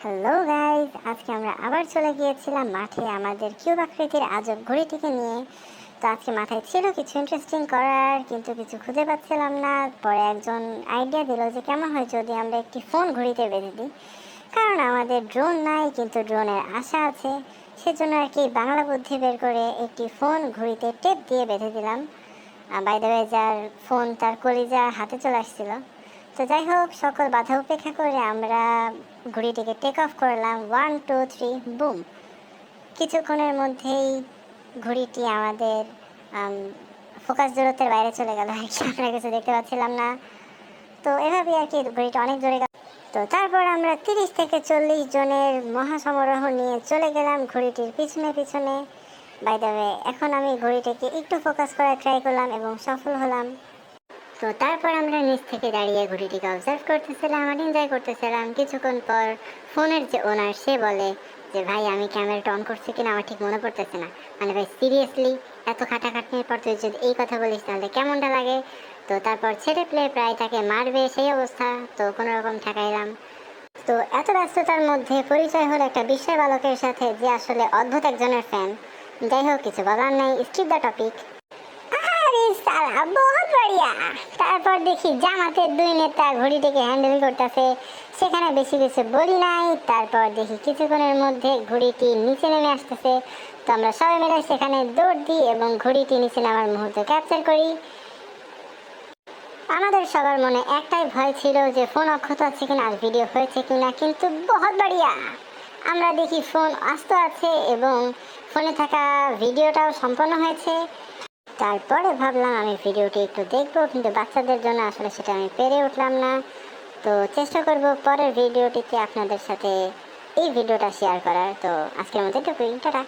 Hello guys, আজকে আমরা আবার চলে গিয়েছিলাম মাঠে আমাদের কিউব আকৃতির আজব ঘড়িটিকে নিয়ে। তো আজকে মাথায় ছিল কিছু ইন্টারেস্টিং করার, কিন্তু কিছু খুঁজে পাচ্ছিলাম না। পরে একজন আইডিয়া দিল যে কেমন হয় যদি আমরা একটি ফোন ঘড়িতে বেঁধে দিই, কারণ আমাদের ড্রোন নাই কিন্তু ড্রোনের আশা আছে। সেজন্য আর কি বাংলা বুদ্ধি বের করে একটি ফোন ঘড়িতে টেপ দিয়ে বেঁধে দিলাম। বাই দ্য ওয়ে, যার ফোন তার কলিজা হাতে চলে আসছিল। তো যাই হোক, সকল বাধা উপেক্ষা করে আমরা ঘড়িটিকে টেক অফ করলাম। 1 2 3 বুম! কিছুক্ষণের মধ্যেই ঘড়িটি আমাদের ফোকাস দূরত্বের বাইরে চলে গেল আর কি, আমরা কিছু দেখতে পাচ্ছিলাম না। তো এভাবেই আর কি ঘড়িটা অনেক জোরে গেল। তো তারপর আমরা 30 থেকে 40 জনের মহাসমারোহ নিয়ে চলে গেলাম ঘড়িটির পিছনে পিছনে। বাই দ্য ওয়ে, এখন আমি ঘড়িটাকে একটু ফোকাস করার ট্রাই করলাম এবং সফল হলাম। তো তারপর আমরা নিচ থেকে দাঁড়িয়ে ঘড়িটিকে অবজার্ভ করতেছিলাম আর এনজয় করতেছিলাম। কিছুক্ষণ পর ফোনের যে ওনার, সে বলে যে ভাই, আমি ক্যামেরাটা অন করছি কিনা আমার ঠিক মনে পড়তেছে না। মানে ভাই, সিরিয়াসলি এত খাটাখাটনির পর তুই যদি এই কথা বলিস তাহলে কেমনটা লাগে? তো তারপর ছেলে প্লে প্রায় তাকে মারবে সেই অবস্থা, তো কোনো রকম ঠেকাইলাম। তো এত ব্যস্ততার মধ্যে পরিচয় হলো একটা বিশ্বের বালকের সাথে, যে আসলে অদ্ভুত একজনের ফ্যান। যাই হোক, কিছু বলার নেই, স্কিপ দ্য টপিক। আরে সালা, বহুত বড়িয়া। তারপর দেখি জামাতের দুই নেতা ঘড়িটিকে হ্যান্ডেল করতেছে, সেখানে বেশি কিছু বলি নাই। তারপর দেখি কিছুক্ষণের মধ্যে ঘড়িটি নিচে নেমে আসতেছে। তো আমরা সবাই মিলে সেখানে দৌড় দিই এবং ঘড়িটি নিচে নামার মুহূর্ত ক্যাপচার করি। আমাদের সবার মনে একটাই ভয় ছিল যে ফোন অক্ষত আছে কিনা আর ভিডিও হয়েছে কিনা, কিন্তু বহুত বড়িয়া, আমরা দেখি ফোন আস্ত আছে এবং ফোনে থাকা ভিডিওটাও সম্পন্ন হয়েছে। তারপরে ভাবলাম আমি ভিডিওটি একটু দেখবো, কিন্তু বাচ্চাদের জন্য আসলে সেটা আমি পেরে উঠলাম না। তো চেষ্টা করব পরের ভিডিওটিতে আপনাদের সাথে এই ভিডিওটা শেয়ার করার। তো আজকের মতো এটুকুই, টাটা।